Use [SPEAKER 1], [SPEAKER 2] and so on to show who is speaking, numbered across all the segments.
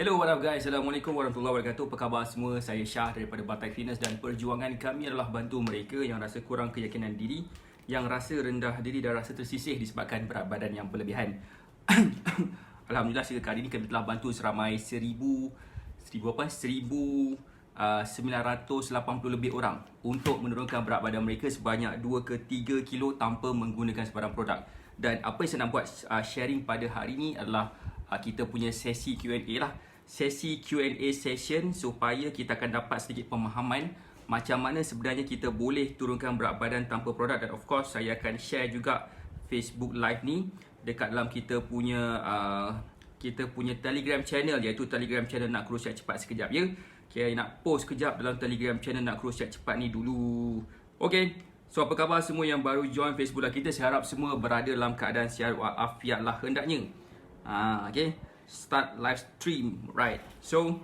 [SPEAKER 1] Hello, what up guys? Assalamualaikum warahmatullahi wabarakatuh. Apa khabar semua? Saya Syah daripada Batai Fitness dan perjuangan kami adalah bantu mereka yang rasa kurang keyakinan diri, yang rasa rendah diri dan rasa tersisih disebabkan berat badan yang berlebihan. Alhamdulillah kali ini kami telah bantu seramai 1980 lebih orang untuk menurunkan berat badan mereka sebanyak 2 ke 3 kilo tanpa menggunakan sebarang produk. Dan apa yang saya nak buat sharing pada hari ini adalah kita punya sesi Q&A lah. Sesi Q&A session supaya kita akan dapat sedikit pemahaman macam mana sebenarnya kita boleh turunkan berat badan tanpa produk. Dan of course saya akan share juga Facebook live ni dekat dalam kita punya Telegram channel, iaitu Telegram channel Nak Kurus Sihat Cepat sekejap ya. Okay, nak post sekejap dalam Telegram channel Nak Kurus Sihat Cepat ni dulu. Okay, so apa khabar semua yang baru join Facebook live kita? Saya harap semua berada dalam keadaan sihat walafiat lah hendaknya. Okay, start live stream, right? So,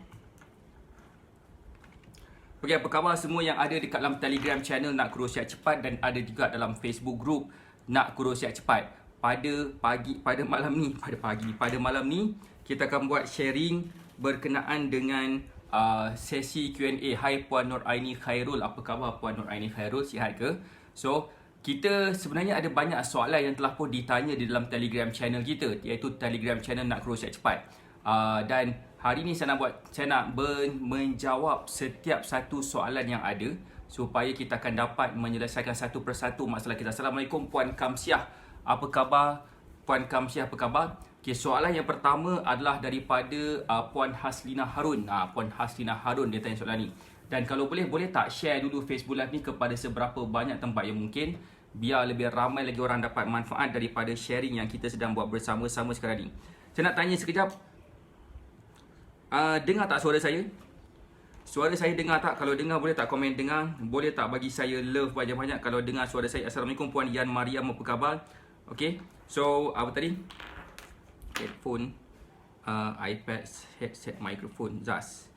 [SPEAKER 1] okay, apa khabar semua yang ada dekat dalam Telegram channel Nak Kurus Sihat Cepat dan ada juga dalam Facebook group Nak Kurus Sihat Cepat. Pada malam ni kita akan buat sharing berkenaan dengan sesi Q&A. Hai Puan Nur Aini Khairul, apa khabar Puan Nur Aini Khairul, sihat ke? So, kita sebenarnya ada banyak soalan yang telah pun ditanya di dalam Telegram channel kita, iaitu Telegram channel Nak Kurus Sihat Cepat. Dan hari ni saya nak menjawab setiap satu soalan yang ada supaya kita akan dapat menyelesaikan satu persatu masalah kita. Assalamualaikum Puan Kamsiah, apa khabar Puan Kamsiah, apa khabar? Okay, soalan yang pertama adalah daripada Puan Haslina Harun. Puan Haslina Harun dia tanya soalan ni. Dan kalau boleh tak share dulu Facebook Live ni kepada seberapa banyak tempat yang mungkin, biar lebih ramai lagi orang dapat manfaat daripada sharing yang kita sedang buat bersama-sama sekarang ni. Saya nak tanya sekejap, dengar tak suara saya? Suara saya dengar tak? Kalau dengar boleh tak komen dengar? Boleh tak bagi saya love banyak-banyak kalau dengar suara saya? Assalamualaikum Puan Yan Mariam, apa khabar? Okay, so apa tadi? Headphone, iPad, headset, mikrofon, Zaz.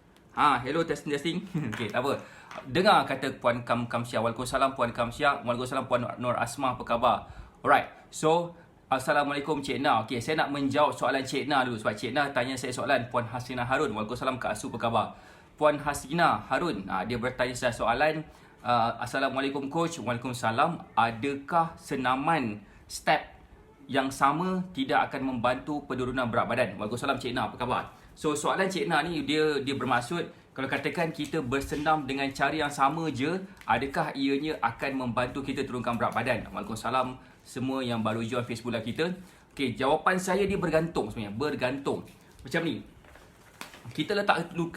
[SPEAKER 1] Hello, testing. Okay, tak apa. Dengar kata Puan Kamsiah. Waalaikumsalam Puan Kamsiah. Waalaikumsalam Puan Nur Asmah, apa khabar? Alright, so Assalamualaikum Cik Na. Okay, saya nak menjawab soalan Cik Na dulu sebab Cik Na tanya saya soalan. Puan Haslina Harun. Waalaikumsalam Kak Asu, apa khabar? Puan Haslina Harun, dia bertanya saya soalan. Assalamualaikum Coach. Waalaikumsalam. Adakah senaman step yang sama tidak akan membantu penurunan berat badan? Waalaikumsalam Cik Na, apa khabar? So soalan Cik Na ni dia bermaksud kalau katakan kita bersenam dengan cara yang sama je, adakah ianya akan membantu kita turunkan berat badan? Waalaikumsalam semua yang baru join Facebook Live kita. Okay, jawapan saya dia bergantung sebenarnya. Bergantung. Macam ni. Kita letak dulu,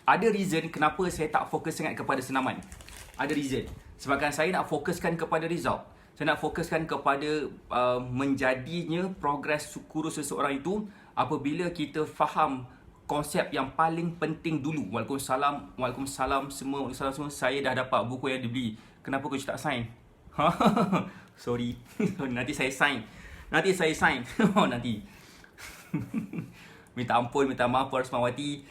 [SPEAKER 1] ada reason kenapa saya tak fokus sangat kepada senaman. Ada reason. Sebabkan saya nak fokuskan kepada result. Saya nak fokuskan kepada menjadinya progres kurus seseorang itu apabila kita faham konsep yang paling penting dulu. Waalaikumsalam semua. Saya dah dapat buku yang dibeli. Kenapa Coach tak sign? Sorry. Nanti saya sign. Nanti. Minta ampun, minta maaf Puan Rasmawati.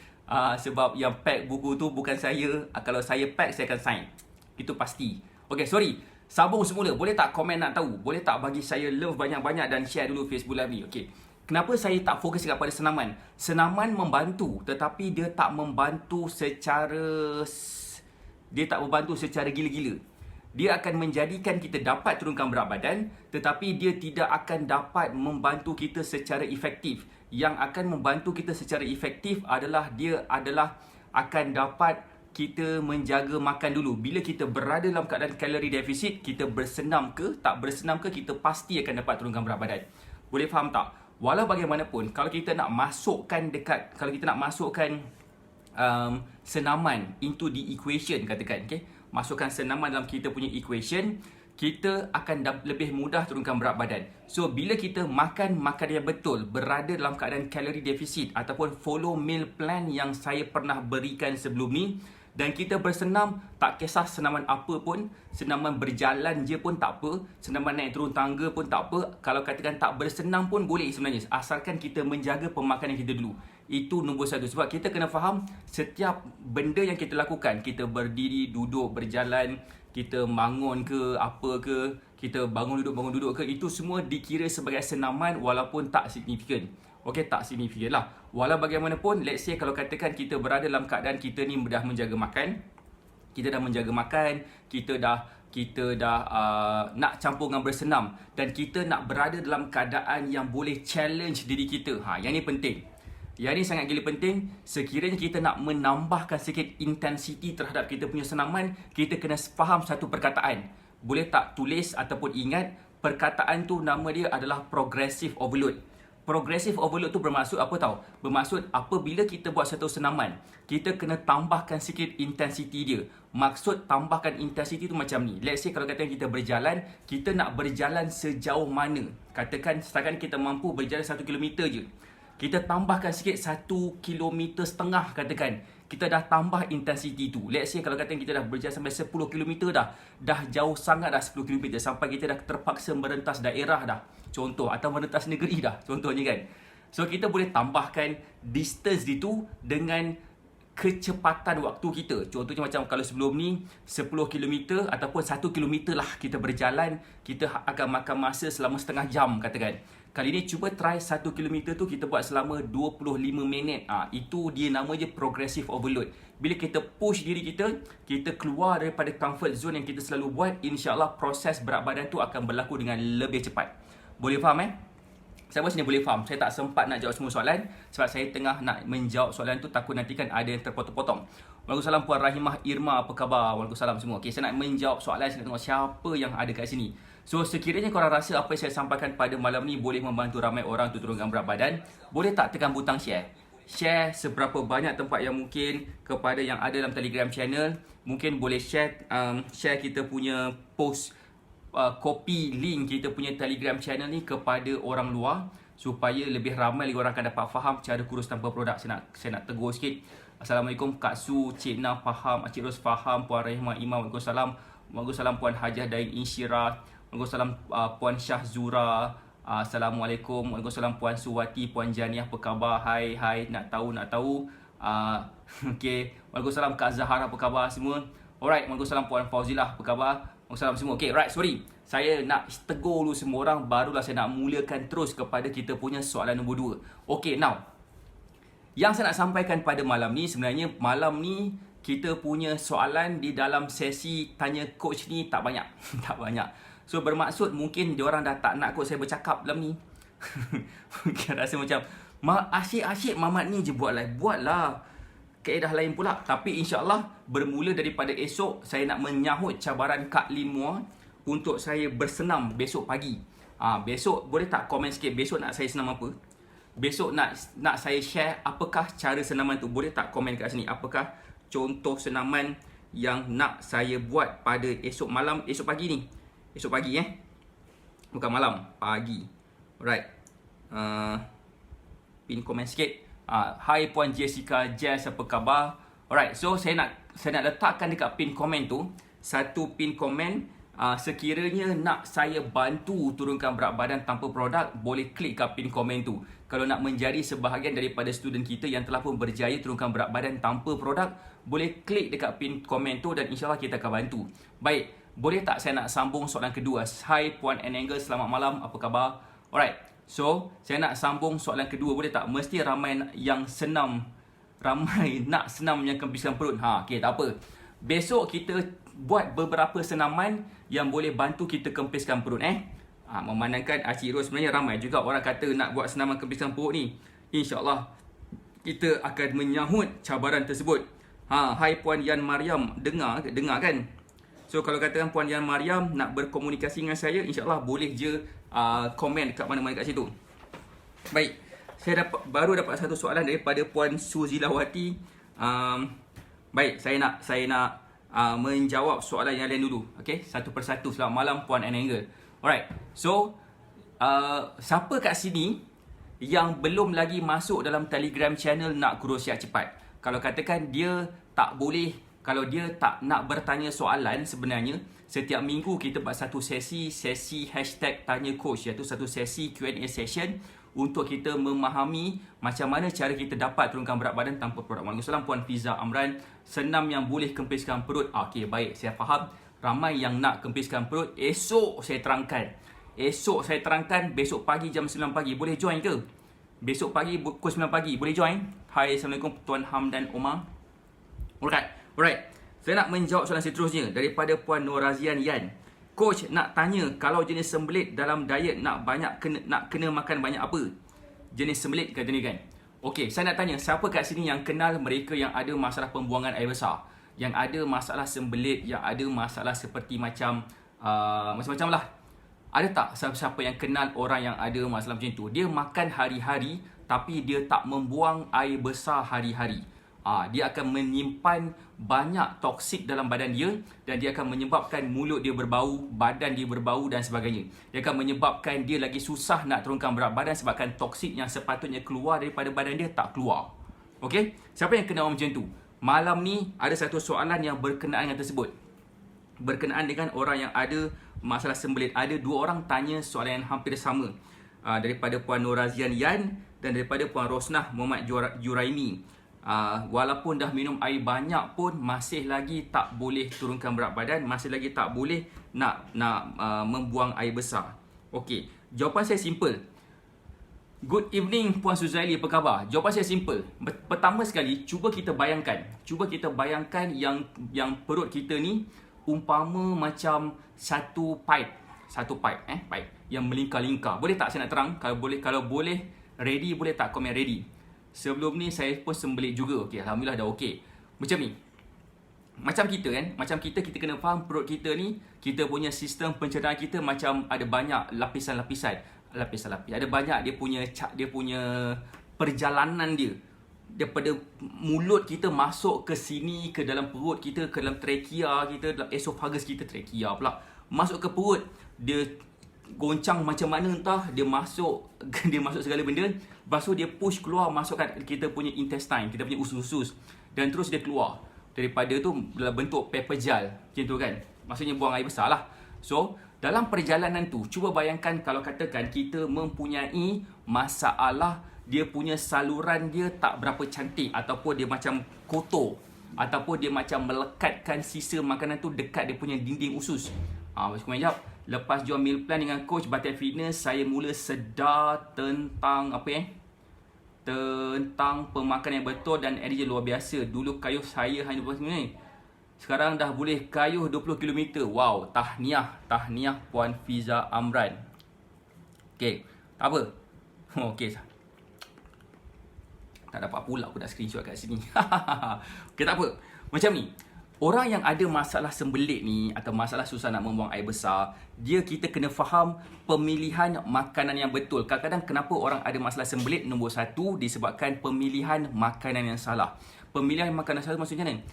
[SPEAKER 1] Sebab yang pack buku tu bukan saya. Kalau saya pack, saya akan sign. Itu pasti. Okay, sorry. Sambung semula. Boleh tak komen nak tahu? Boleh tak bagi saya love banyak-banyak dan share dulu Facebook Live ni? Okay. Kenapa saya tak fokus kepada senaman? Senaman membantu, tetapi dia tak membantu secara gila-gila. Dia akan menjadikan kita dapat turunkan berat badan, tetapi dia tidak akan dapat membantu kita secara efektif. Yang akan membantu kita secara efektif adalah akan dapat kita menjaga makan dulu. Bila kita berada dalam keadaan kalori defisit, kita bersenam ke, tak bersenam ke, kita pasti akan dapat turunkan berat badan. Boleh faham tak? Walau bagaimanapun, kalau kita nak masukkan senaman into the equation, katakan, okay? Masukkan senaman dalam kita punya equation, kita akan lebih mudah turunkan berat badan. So, bila kita makan yang betul, berada dalam keadaan kalori defisit ataupun follow meal plan yang saya pernah berikan sebelum ni, dan kita bersenam, tak kisah senaman apa pun, senaman berjalan je pun tak apa, senaman naik turun tangga pun tak apa, kalau katakan tak bersenam pun boleh sebenarnya, asalkan kita menjaga pemakanan kita dulu. Itu nombor satu. Sebab kita kena faham, setiap benda yang kita lakukan, kita berdiri, duduk, berjalan, kita bangun ke, apa ke, kita bangun duduk ke, itu semua dikira sebagai senaman walaupun tak signifikan. okey, tak signifikan lah. Walau bagaimanapun, let's say kalau katakan kita berada dalam keadaan kita ni dah menjaga makan, kita dah menjaga makan, kita dah nak campur dengan bersenam, dan kita nak berada dalam keadaan yang boleh challenge diri kita. Yang ni penting. Yang ni sangat gila penting. Sekiranya kita nak menambahkan sikit intensity terhadap kita punya senaman, kita kena faham satu perkataan. Boleh tak tulis ataupun ingat, perkataan tu nama dia adalah progressive overload. Progressive overload tu bermaksud apa tahu? Bermaksud apabila kita buat satu senaman, kita kena tambahkan sikit intensity dia. Maksud tambahkan intensity tu macam ni. Let's say kalau katakan kita berjalan, kita nak berjalan sejauh mana? Katakan setakat kita mampu berjalan 1 kilometer je. Kita tambahkan sikit 1,5 kilometer katakan. Kita dah tambah intensity tu. Let's say kalau katakan kita dah berjalan sampai 10 kilometer dah. Dah jauh sangat dah 10 kilometer. Sampai kita dah terpaksa merentas daerah dah. Contoh, atau merentas negeri dah. Contohnya kan. So kita boleh tambahkan distance itu dengan kecepatan waktu kita. Contohnya macam kalau sebelum ni 10 km ataupun 1 km lah kita berjalan, kita akan makan masa selama setengah jam katakan. Kali ni cuba try 1 km tu kita buat selama 25 minit. Itu dia nama je progressive overload. Bila kita push diri kita, kita keluar daripada comfort zone yang kita selalu buat, insya-Allah proses berat badan tu akan berlaku dengan lebih cepat. Boleh faham Siapa sini boleh faham? Saya tak sempat nak jawab semua soalan sebab saya tengah nak menjawab soalan tu, takut nanti kan ada yang terpotong-potong. Waalaikumsalam Puan Rahimah Irma, apa khabar? Waalaikumsalam semua. Okey, saya nak menjawab soalan, saya nak tengok siapa yang ada kat sini. So sekiranya korang rasa apa yang saya sampaikan pada malam ni boleh membantu ramai orang untuk turunkan berat badan, boleh tak tekan butang share? Share seberapa banyak tempat yang mungkin kepada yang ada dalam Telegram channel. Mungkin boleh share kita punya post, copy link kita punya Telegram channel ni kepada orang luar supaya lebih ramai lagi orang akan dapat faham cara kurus tanpa produk. Saya nak tegur sikit. Assalamualaikum Kak Su, Cik Na faham, Cik Ros faham, Puan Rahimah Imam, Waalaikumsalam. Waalaikumsalam Puan Hajah Dain Insyirah, Waalaikumsalam Puan Syah Zura, Assalamualaikum, Waalaikumsalam Puan Suwati, Puan Janiah, apa khabar? Hai, nak tahu. Okey, Waalaikumsalam Kak Zahara, apa khabar semua? Alright, Waalaikumsalam Puan Fauzilah, apa khabar? Waalaikumsalam semua. Okay, right, sorry. Saya nak tegur dulu semua orang, barulah saya nak mulakan terus kepada kita punya soalan nombor 2. Okay, now. Yang saya nak sampaikan pada malam ni, sebenarnya malam ni kita punya soalan di dalam sesi tanya coach ni tak banyak. Tak banyak. So, bermaksud mungkin diorang dah tak nak kot saya bercakap dalam ni. Mungkin rasa macam, asyik-asyik Mamat ni je buat live. Buatlah. Kaedah lain pula. Tapi insya-Allah bermula daripada esok saya nak menyahut cabaran Kak Lin Mua untuk saya bersenam besok pagi. Besok boleh tak komen sikit besok nak saya senam apa? Besok nak saya share apakah cara senaman tu. Boleh tak komen kat sini apakah contoh senaman yang nak saya buat pada esok malam, esok pagi ni. Esok pagi bukan malam, pagi. Alright. Pin komen sikit. Hai Puan Jessica Jazz, apa khabar? Alright, so saya nak letakkan dekat pin komen tu satu pin komen. Sekiranya nak saya bantu turunkan berat badan tanpa produk, boleh klik kat pin komen tu. Kalau nak menjadi sebahagian daripada student kita yang telah pun berjaya turunkan berat badan tanpa produk, boleh klik dekat pin komen tu dan insyaAllah kita akan bantu. Baik, boleh tak saya nak sambung soalan kedua? Hai Puan Anangle, selamat malam, apa khabar? Alright, so saya nak sambung soalan kedua, boleh tak? Mesti ramai yang senam, ramai nak senam yang kempiskan perut. Okay, tak apa. Besok kita buat beberapa senaman yang boleh bantu kita kempiskan perut. Memandangkan Cik Ros sebenarnya ramai juga orang kata nak buat senaman kempiskan perut ni. InsyaAllah kita akan menyahut cabaran tersebut. Hai Puan Yan Mariam, dengar kan? So kalau katakan Puan Yan Mariam nak berkomunikasi dengan saya, insyaAllah boleh je komen kat mana-mana kat situ. Baik, saya baru dapat satu soalan daripada Puan Suzilawati. Baik, saya nak menjawab soalan yang lain dulu. Okay, satu persatu. Selamat malam Puan Anangle. Alright, so siapa kat sini yang belum lagi masuk dalam Telegram channel Nak Kurus Sihat Cepat? Kalau katakan dia tak boleh, kalau dia tak nak bertanya soalan, sebenarnya setiap minggu kita buat satu sesi hashtag tanya coach, iaitu satu sesi Q&A session untuk kita memahami macam mana cara kita dapat turunkan berat badan tanpa produk. Waalaikumsalam Puan Fiza Amran, senam yang boleh kempiskan perut. Okey, baik, saya faham. Ramai yang nak kempiskan perut. Esok saya terangkan. Besok pagi jam 9 pagi. Boleh join ke? Besok pagi pukul 9 pagi boleh join. Hai, Assalamualaikum Tuan Hamdan Omar. Alright. Saya nak menjawab soalan seterusnya daripada Puan Norazian Yan. Coach nak tanya, kalau jenis sembelit dalam diet nak kena makan banyak apa? Jenis sembelit kata ni kan. Okey, saya nak tanya, siapa kat sini yang kenal mereka yang ada masalah pembuangan air besar? Yang ada masalah sembelit, yang ada masalah seperti macam macam-macam lah. Ada tak siapa-siapa yang kenal orang yang ada masalah macam tu? Dia makan hari-hari tapi dia tak membuang air besar hari-hari. Dia akan menyimpan banyak toksik dalam badan dia dan dia akan menyebabkan mulut dia berbau, badan dia berbau dan sebagainya. Dia akan menyebabkan dia lagi susah nak turunkan berat badan sebabkan toksik yang sepatutnya keluar daripada badan dia tak keluar. Okey? Siapa yang kenal orang macam tu? Malam ni ada satu soalan yang berkenaan dengan tersebut. Berkenaan dengan orang yang ada masalah sembelit. Ada 2 orang tanya soalan yang hampir sama. Daripada Puan Norazian Yan dan daripada Puan Rosnah Muhammad Juraimi. Walaupun dah minum air banyak pun masih lagi tak boleh turunkan berat badan, masih lagi tak boleh nak membuang air besar. Okey, jawapan saya simple. Good evening Puan Suzaili, apa khabar? Jawapan saya simple. Pertama sekali, cuba kita bayangkan yang perut kita ni umpama macam satu pipe yang melingkar-lingkar. Boleh tak saya nak terang? Kalau boleh ready, boleh tak komen ready? Sebelum ni saya pun sembelit juga. Okey, alhamdulillah dah okey. Macam ni. Macam kita kan, kita kena faham perut kita ni, kita punya sistem pencernaan kita macam ada banyak lapis-lapis. Ada banyak dia punya perjalanan dia. Daripada mulut kita masuk ke sini, ke dalam perut kita, ke dalam trachea kita, dalam esophagus kita, trachea pula. Masuk ke perut, dia goncang macam mana entah, dia masuk segala benda. Lepas tu dia push keluar, masuk kat kita punya intestine, kita punya usus-usus. Dan terus dia keluar. Daripada tu dalam bentuk paper gel. Macam tu kan. Maksudnya buang air besar lah. So, dalam perjalanan tu, cuba bayangkan kalau katakan kita mempunyai masalah, dia punya saluran dia tak berapa cantik, ataupun dia macam kotor, ataupun dia macam melekatkan sisa makanan tu dekat dia punya dinding usus. Komen jap. Lepas jual meal plan dengan coach Batin Fitness, saya mula sedar tentang tentang pemakanan yang betul dan energi luar biasa. Dulu kayuh saya hanya 20 minit. Sekarang dah boleh kayuh 20 km. Wow, tahniah Puan Fiza Amran. Okey, tak apa. Okey. Tak dapat pula aku nak screenshot kat sini. Okey, tak apa. Macam ni. Orang yang ada masalah sembelit ni atau masalah susah nak membuang air besar, kita kena faham pemilihan makanan yang betul. Kadang-kadang kenapa orang ada masalah sembelit? Nombor 1, disebabkan pemilihan makanan yang salah. Pemilihan makanan salah maksudnya ni,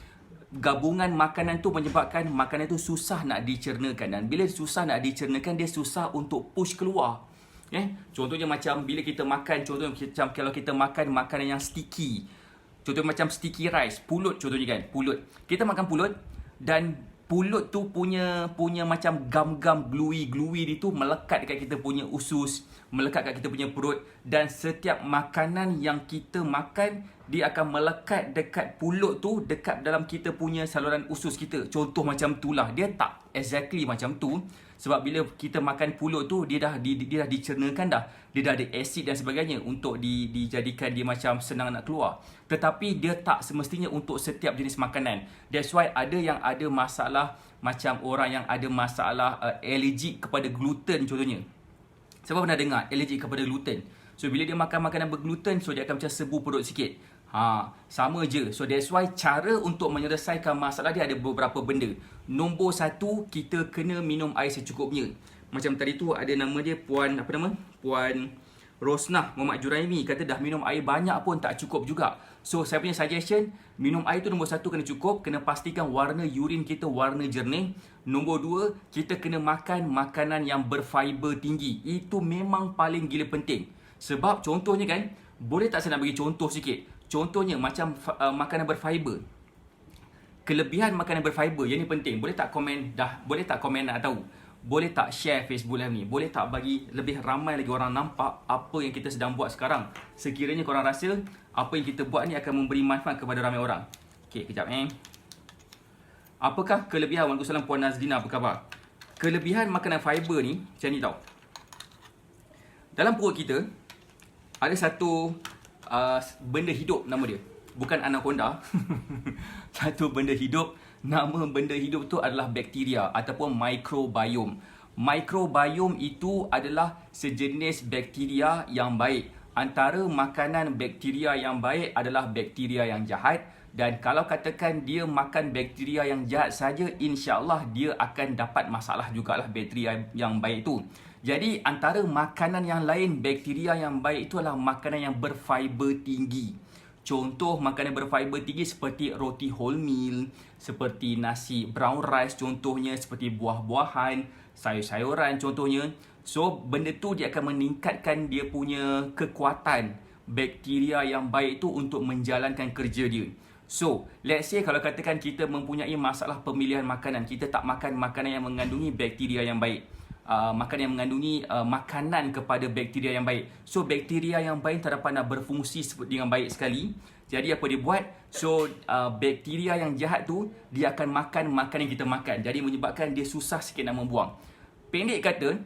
[SPEAKER 1] gabungan makanan tu menyebabkan makanan tu susah nak dicernakan. Dan bila susah nak dicernakan, dia susah untuk push keluar. Contohnya macam bila kita makan, contohnya macam kalau kita makan makanan yang sticky. Contohnya macam sticky rice, pulut contohnya kan, pulut. Kita makan pulut dan pulut tu punya macam gam-gam gluey itu melekat dekat kita punya usus, melekat kat kita punya perut, dan setiap makanan yang kita makan dia akan melekat dekat pulut tu, dekat dalam kita punya saluran usus kita. Contoh macam itulah. Dia tak exactly macam tu. Sebab bila kita makan pulut tu, dia dah dicernakan dah. Dia dah ada asid dan sebagainya untuk dijadikan dia macam senang nak keluar. Tetapi dia tak semestinya untuk setiap jenis makanan. That's why ada yang ada masalah, macam orang yang ada masalah allergic kepada gluten contohnya. Siapa pernah dengar allergic kepada gluten? So bila dia makan makanan bergluten, so dia akan macam sebu perut sikit. Sama je. So that's why cara untuk menyelesaikan masalah dia ada beberapa benda. Nombor 1, kita kena minum air secukupnya. Macam tadi tu ada nama dia Puan Rosnah Muhammad Juraimi kata dah minum air banyak pun tak cukup juga. So saya punya suggestion, minum air tu nombor 1 kena cukup, kena pastikan warna urine kita warna jernih. Nombor 2, kita kena makan makanan yang berfiber tinggi. Itu memang paling gila penting. Sebab contohnya kan, boleh tak saya nak bagi contoh sikit? Contohnya macam makanan berfiber. Kelebihan makanan berfiber, yang ni penting. Boleh tak komen nak tahu? Boleh tak share Facebook Live ni? Boleh tak bagi lebih ramai lagi orang nampak apa yang kita sedang buat sekarang? Sekiranya korang rasa apa yang kita buat ni akan memberi manfaat kepada ramai orang. Okey, kejap Apakah kelebihan? Waalaikumsalam Puan Nazlina, apa khabar? Kelebihan makanan fiber ni macam ni tau. Dalam perut kita, ada satu benda hidup nama dia. Bukan anaconda. Satu benda hidup. Nama benda hidup tu adalah bakteria ataupun microbiome. Microbiome itu adalah sejenis bakteria yang baik. Antara makanan bakteria yang baik adalah bakteria yang jahat. Dan kalau katakan dia makan bakteria yang jahat saja, insya-Allah dia akan dapat masalah jugalah bakteria yang baik tu. Jadi antara makanan yang lain, bakteria yang baik itu adalah makanan yang berfiber tinggi. Contoh makanan berfiber tinggi seperti roti wholemeal, seperti nasi brown rice contohnya, seperti buah-buahan, sayur-sayuran contohnya. So benda tu dia akan meningkatkan dia punya kekuatan bakteria yang baik tu untuk menjalankan kerja dia. So, let's say kalau katakan kita mempunyai masalah pemilihan makanan, kita tak makan makanan yang mengandungi bakteria yang baik. Makanan yang mengandungi makanan kepada bakteria yang baik. So, bakteria yang baik tak dapat nak berfungsi dengan baik sekali. Jadi, apa dia buat? So, bakteria yang jahat tu, dia akan makan makanan yang kita makan. Jadi, menyebabkan dia susah sikit nak membuang. Pendek kata,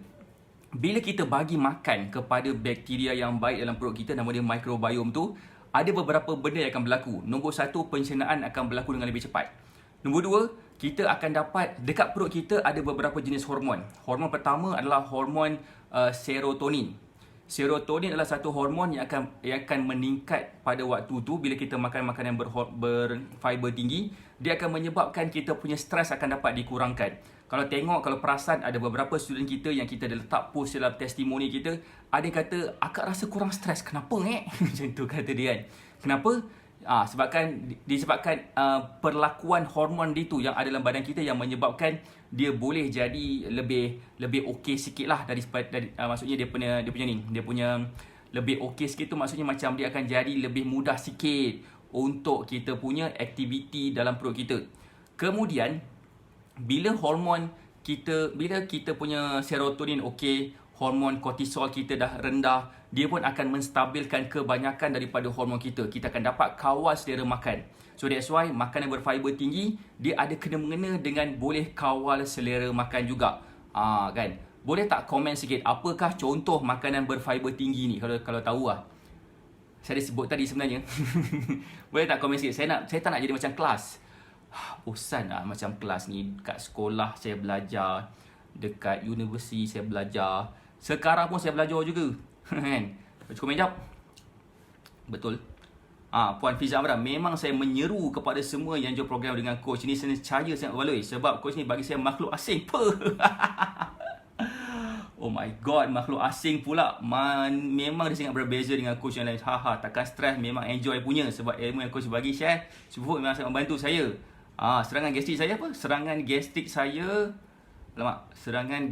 [SPEAKER 1] bila kita bagi makan kepada bakteria yang baik dalam perut kita, nama dia microbiome tu, ada beberapa benda yang akan berlaku. Nombor satu, pencernaan akan berlaku dengan lebih cepat. Nombor dua, kita akan dapat, dekat perut kita ada beberapa jenis hormon. Hormon pertama adalah hormon serotonin. Serotonin adalah satu hormon yang akan meningkat pada waktu tu bila kita makan makanan berfiber tinggi. Dia akan menyebabkan kita punya stres akan dapat dikurangkan. Kalau perasan ada beberapa student kita yang kita dah letak post dalam testimoni kita, ada yang kata, akak rasa kurang stres. Kenapa Macam tu kata dia kan. Kenapa? Disebabkan perlakuan hormon dia tu yang ada dalam badan kita yang menyebabkan dia boleh jadi lebih okey sikit lah dari maksudnya dia punya lebih okey sikit tu maksudnya macam dia akan jadi lebih mudah sikit untuk kita punya aktiviti dalam perut kita. Kemudian bila kita punya serotonin okey, hormon kortisol kita dah rendah, dia pun akan menstabilkan kebanyakan daripada hormon kita. Kita akan dapat kawal selera makan. So that's why makanan berfiber tinggi, dia ada kena-mengena dengan boleh kawal selera makan juga. Kan? Boleh tak komen sikit, apakah contoh makanan berfiber tinggi ni? Kalau tahu lah. Saya dah sebut tadi sebenarnya. Boleh tak komen sikit? Saya tak nak jadi macam kelas. Bosan lah macam kelas ni. Dekat sekolah saya belajar, dekat universiti saya belajar, sekarang pun saya belajar juga. Kan? Baca komen jap. Betul. Puan Fiza Amran, memang saya menyeru kepada semua yang join program dengan coach ni, saya percaya sangat baloi sebab coach ni bagi saya makhluk asing. Oh my god, makhluk asing pula. Memang dia sangat berbeza dengan coach yang lain. Takkan stres, memang enjoy punya sebab ilmu yang coach bagi share Superfood memang sangat membantu saya. Serangan gastrik saya apa? Serangan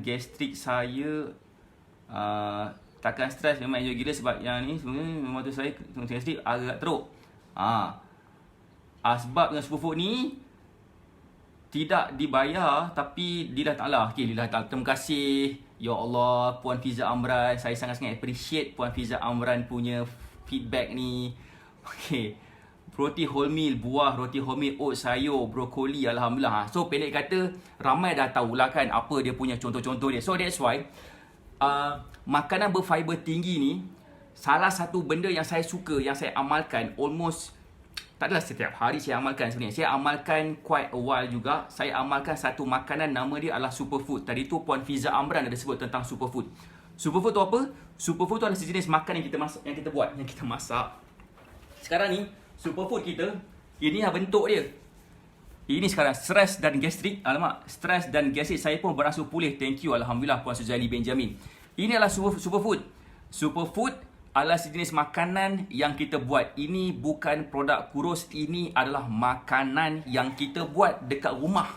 [SPEAKER 1] gastrik saya takkan stres, memang enjoy gila sebab yang ni sebenarnya memang tu saya gastrik agak teruk. Sebab dengan Superfood ni tidak dibayar tapi lillah ta'ala. Lillah ta'ala. Terima kasih ya Allah Puan Fiza Amran. Saya sangat-sangat appreciate Puan Fiza Amran punya feedback ni. Roti wholemeal, buah, roti wholemeal, oat, sayur, brokoli, alhamdulillah. So pendek kata, ramai dah tahulah kan apa dia punya contoh-contoh dia. So that's why makanan berfiber tinggi ni salah satu benda yang saya suka, yang saya amalkan almost, tak adalah setiap hari saya amalkan sebenarnya. Saya amalkan quite a while juga. Saya amalkan satu makanan, nama dia adalah superfood. Tadi tu Puan Fiza Amran ada sebut tentang superfood. Superfood tu apa? Superfood tu adalah sejenis makan yang kita masak. Sekarang ni superfood kita, inilah bentuk dia. Ini sekarang stres dan gastrik. Alamak, stres dan gastrik saya pun beransur pulih. Thank you, alhamdulillah Puan Suzali Benjamin. Ini adalah superfood. Superfood adalah sejenis makanan yang kita buat. Ini bukan produk kurus, ini adalah makanan yang kita buat dekat rumah.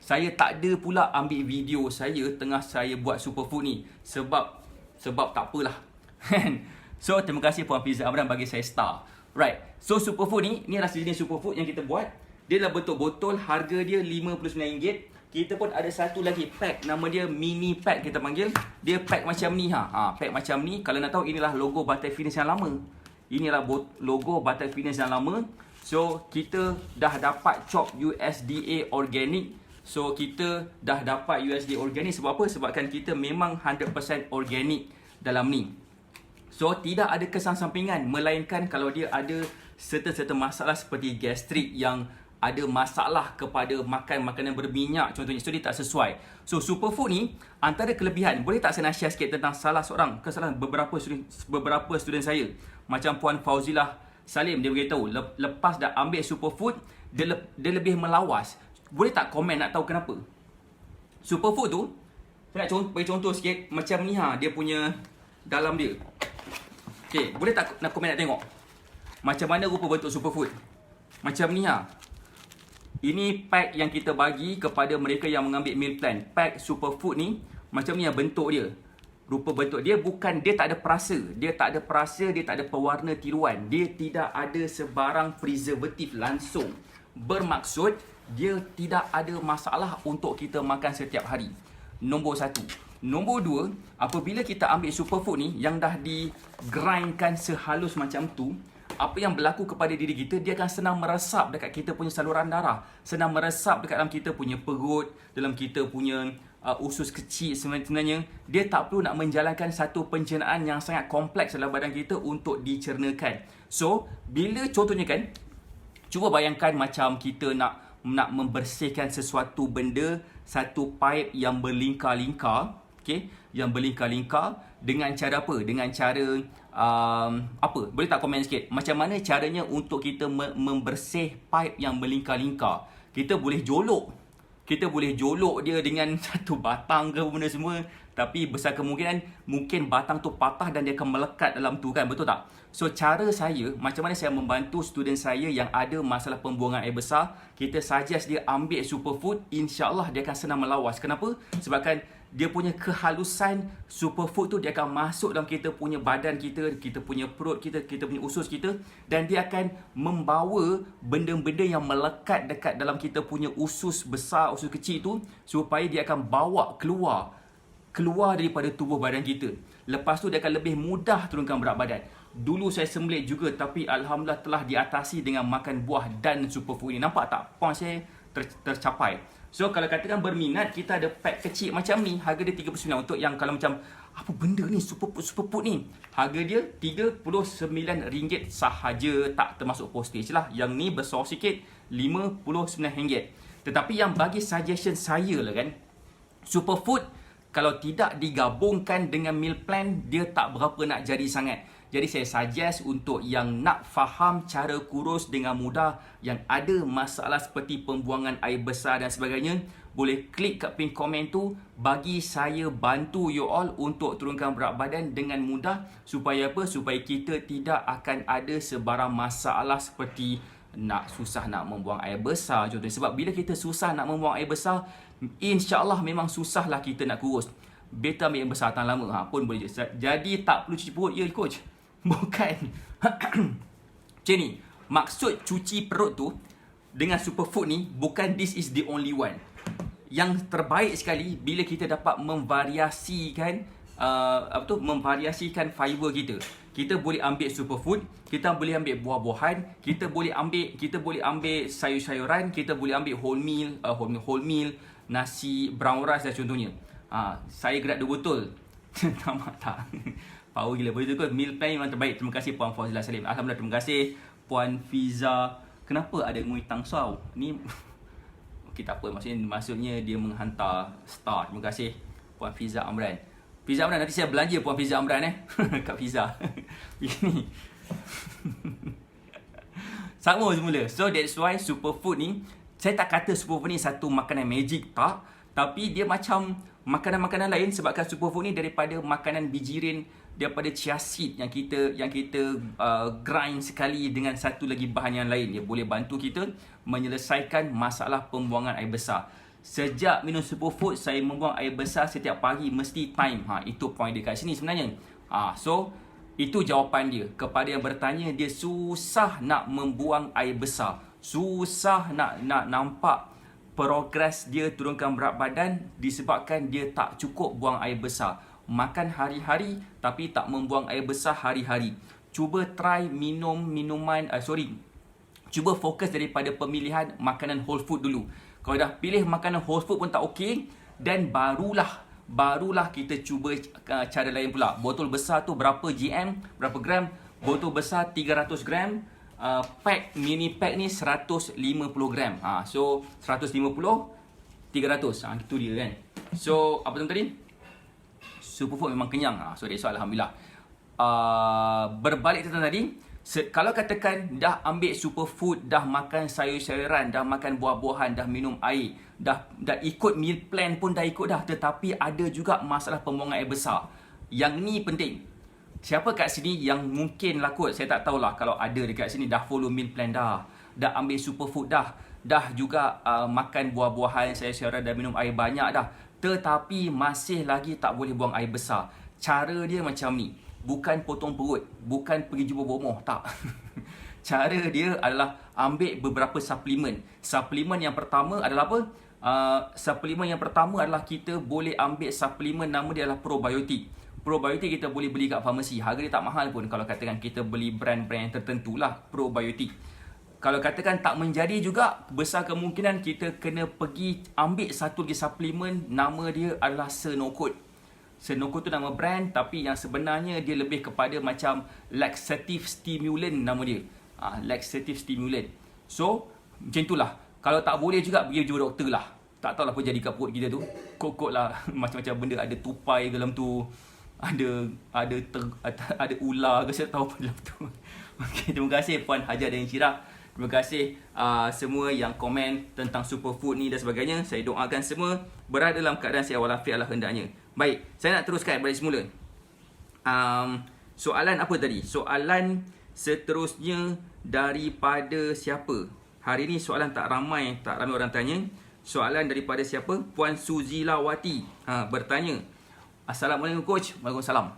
[SPEAKER 1] Saya tak ada pula ambil video saya tengah saya buat superfood ni sebab tak apalah. So terima kasih Puan Fiza Amran bagi saya star. Right. So superfood ni adalah sejenis superfood yang kita buat. Dia adalah botol-botol, harga dia RM59. Kita pun ada satu lagi pack, nama dia mini pack kita panggil. Dia pack macam ni pack macam ni. Kalau nak tahu, inilah logo Butter Fitness yang lama. Inilah logo Butter Fitness yang lama. So kita dah dapat chop USDA organic. So kita dah dapat USDA organic sebab apa? Sebabkan kita memang 100% organic dalam ni. So, tidak ada kesan sampingan, melainkan kalau dia ada certain masalah seperti gastrik yang ada masalah kepada makan makanan berminyak contohnya, so dia tak sesuai. So, superfood ni antara kelebihan, boleh tak saya nak share sikit tentang salah seorang, kesalahan beberapa student saya. Macam Puan Fauzilah Salim, dia beritahu lepas dah ambil superfood, dia lebih melawas. Boleh tak komen nak tahu kenapa? Superfood tu, saya nak bagi contoh sikit, macam ni dia punya dalam dia. Okay, boleh tak nak komen nak tengok macam mana rupa bentuk superfood? Macam ni Ini pack yang kita bagi kepada mereka yang mengambil meal plan. Pack superfood ni macam ni bentuk dia. Rupa bentuk dia dia tak ada perasa. Dia tak ada perasa, dia tak ada pewarna tiruan. Dia tidak ada sebarang preservatif langsung. Bermaksud dia tidak ada masalah untuk kita makan setiap hari. Nombor 1. Nombor 2, apabila kita ambil superfood ni yang dah di-grindkan sehalus macam tu, apa yang berlaku kepada diri kita, dia akan senang meresap dekat kita punya saluran darah. Senang meresap dekat dalam kita punya perut, dalam kita punya usus kecil. Sebenarnya, dia tak perlu nak menjalankan satu pencernaan yang sangat kompleks dalam badan kita untuk dicernakan. So, bila contohnya kan, cuba bayangkan macam kita nak membersihkan sesuatu benda, satu pipe yang berlingkar-lingkar, okay? Yang berlingkar-lingkar dengan cara apa? Dengan cara apa? Boleh tak komen sikit? Macam mana caranya untuk kita membersih pipe yang berlingkar-lingkar? Kita boleh jolok. Kita boleh jolok dia dengan satu batang ke benda semua. Tapi besar kemungkinan mungkin batang tu patah dan dia akan melekat dalam tu kan? Betul tak? So, cara saya, macam mana saya membantu student saya yang ada masalah pembuangan air besar, kita suggest dia ambil superfood, insya-Allah dia akan senang melawas. Kenapa? Sebabkan dia punya kehalusan superfood tu dia akan masuk dalam kita punya badan kita, kita punya perut kita, kita punya usus kita, dan dia akan membawa benda-benda yang melekat dekat dalam kita punya usus besar, usus kecil tu, supaya dia akan bawa keluar daripada tubuh badan kita. Lepas tu dia akan lebih mudah turunkan berat badan. Dulu saya sembelit juga, tapi alhamdulillah telah diatasi dengan makan buah dan superfood ini. Nampak tak? Point saya tercapai. So, kalau katakan berminat, kita ada pack kecil macam ni. Harga dia RM39. Untuk yang kalau macam, apa benda ni, superfood ni? Harga dia RM39 sahaja. Tak termasuk postage lah. Yang ni besar sikit, RM59. Tetapi yang bagi suggestion saya lah kan, superfood, kalau tidak digabungkan dengan meal plan, dia tak berapa nak jadi sangat. Jadi saya suggest untuk yang nak faham cara kurus dengan mudah, yang ada masalah seperti pembuangan air besar dan sebagainya, boleh klik kat pin komen tu, bagi saya bantu you all untuk turunkan berat badan dengan mudah. Supaya apa? Supaya kita tidak akan ada sebarang masalah seperti susah nak membuang air besar contohnya. Sebab bila kita susah nak membuang air besar, insya-Allah memang susahlah kita nak kurus. Better ambil yang besar tahan lama pun boleh. Jadi tak perlu cuci perut ya coach. Bukan. Macam ni. Maksud cuci perut tu dengan superfood ni bukan this is the only one. Yang terbaik sekali bila kita dapat memvariasikan memvariasikan fiber kita. Kita boleh ambil superfood, kita boleh ambil buah-buahan, kita boleh ambil sayur-sayuran, kita boleh ambil whole meal, nasi brown rice dan contohnya. Saya gerak 2 botol. tak. Power gila. Betul kot, meal plan memang terbaik. Terima kasih Puan Fauzilah Salim. Alhamdulillah, terima kasih Puan Fiza. Kenapa ada ngui tangsau? Ni okey, tak apa, maksudnya dia menghantar star. Terima kasih Puan Fiza Amran. Fiza Amran, nanti saya belanja Puan Fiza Amran kat Fiza. Begini. Sama semula. So that's why superfood ni, saya tak kata superfood ni satu makanan magic, tak. Tapi dia macam makanan-makanan lain, sebabkan superfood ni daripada makanan bijirin, daripada chia seed yang kita grind sekali dengan satu lagi bahan yang lain. Dia boleh bantu kita menyelesaikan masalah pembuangan air besar. Sejak minum superfood, saya membuang air besar setiap pagi, mesti time. Itu point dia kat sini sebenarnya. So, itu jawapan dia. Kepada yang bertanya, dia susah nak membuang air besar. Susah nak nampak progres dia turunkan berat badan disebabkan dia tak cukup buang air besar. Makan hari-hari tapi tak membuang air besar hari-hari. Cuba try cuba fokus daripada pemilihan makanan whole food dulu. Kalau dah pilih makanan whole food pun tak okey, dan barulah barulah kita cuba cara lain pula. Botol besar tu berapa berapa gram? Botol besar 300 gram. Pack, mini pack ni 150 gram. So 150, 300. Itu dia kan. So apa tadi? Superfood memang kenyang. So that's why alhamdulillah. Berbalik tentang tadi, kalau katakan dah ambil superfood, dah makan sayur-sayuran, dah makan buah-buahan, dah minum air, dah ikut meal plan pun dah ikut dah, tetapi ada juga masalah pembuangan air besar. Yang ni penting. Siapa kat sini yang mungkin lah kot, saya tak tahulah kalau ada dekat sini, dah follow meal plan dah ambil superfood dah juga makan buah-buahan, sayur-sayuran, dah minum air banyak dah, tetapi masih lagi tak boleh buang air besar. Cara dia macam ni. Bukan potong perut, bukan pergi jumpa bomoh, tak. Cara dia adalah ambil beberapa suplemen. Suplemen yang pertama adalah apa? Suplemen yang pertama adalah kita boleh ambil suplemen, nama dia adalah probiotik. Probiotik kita boleh beli kat farmasi. Harga dia tak mahal pun kalau katakan kita beli brand-brand yang tertentu lah probiotik. Kalau katakan tak menjadi juga, besar kemungkinan kita kena pergi ambil satu lagi suplemen, nama dia adalah Senokot. Senokot tu nama brand, tapi yang sebenarnya dia lebih kepada macam laxative stimulant nama dia. Laxative stimulant. So, macam itulah. Kalau tak boleh juga, pergi jumpa doktor lah. Tak tahulah apa jadi kat perut kita tu. Kot-kot lah. Macam-macam benda. Ada tupai ke dalam tu. Ada ular ke, saya tahu apa dalam tu. Okay, terima kasih Puan Hajar dan Syirah. Terima kasih semua yang komen tentang superfood ni dan sebagainya. Saya doakan semua berada dalam keadaan sihat walafiat lah hendaknya. Baik, saya nak teruskan balik semula. Soalan apa tadi? Soalan seterusnya daripada siapa? Hari ni soalan tak ramai orang tanya. Soalan daripada siapa? Puan Suzilawati bertanya. Assalamualaikum Coach. Waalaikumsalam.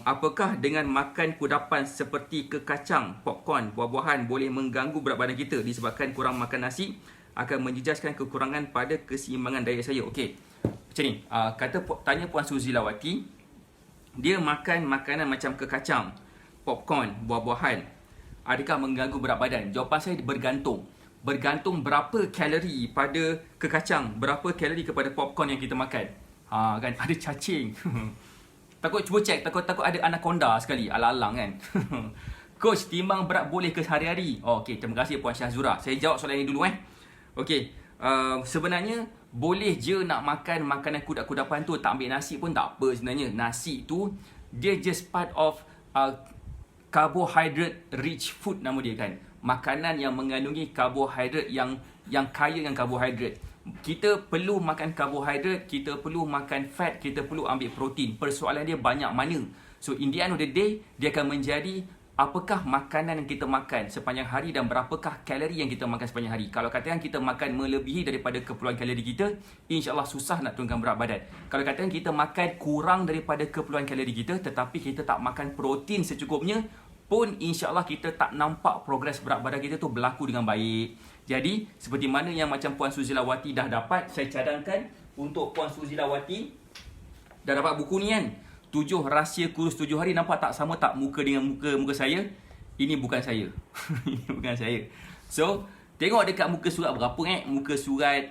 [SPEAKER 1] Apakah dengan makan kudapan seperti kekacang, popcorn, buah-buahan boleh mengganggu berat badan kita disebabkan kurang makan nasi, akan menjejaskan kekurangan pada keseimbangan diet saya? Okey. Macam ni, tanya Puan Suzilawati, dia makan makanan macam kekacang, popcorn, buah-buahan, adakah mengganggu berat badan? Jawapan saya bergantung. Bergantung berapa kalori pada kekacang, berapa kalori kepada popcorn yang kita makan. Kan ada cacing. Takut cuba cek, takut ada anaconda sekali, alang-alang kan. Coach, timbang berat boleh ke hari-hari? Okey, terima kasih Puan Syahzura. Saya jawab soalan ini dulu Okey, sebenarnya boleh je nak makan makanan kudapan tu, tak ambil nasi pun tak apa sebenarnya. Nasi tu dia just part of carbohydrate rich food nama dia kan. Makanan yang mengandungi karbohidrat yang kaya dengan karbohidrat. Kita perlu makan karbohidrat, kita perlu makan fat, kita perlu ambil protein. Persoalan dia banyak mana. So in the end of the day, dia akan menjadi apakah makanan yang kita makan sepanjang hari dan berapakah kalori yang kita makan sepanjang hari. Kalau katakan kita makan melebihi daripada keperluan kalori kita, insya-Allah susah nak turunkan berat badan. Kalau katakan kita makan kurang daripada keperluan kalori kita tetapi kita tak makan protein secukupnya, pun insya-Allah kita tak nampak progres berat badan kita tu berlaku dengan baik. Jadi seperti mana yang macam Puan Suzilawati dah dapat, saya cadangkan untuk Puan Suzilawati dah dapat buku ni kan. 7 rahsia kurus 7 hari. Nampak tak sama tak muka dengan muka saya? Ini bukan saya. Ini bukan saya. So, tengok dekat muka surat berapa muka surat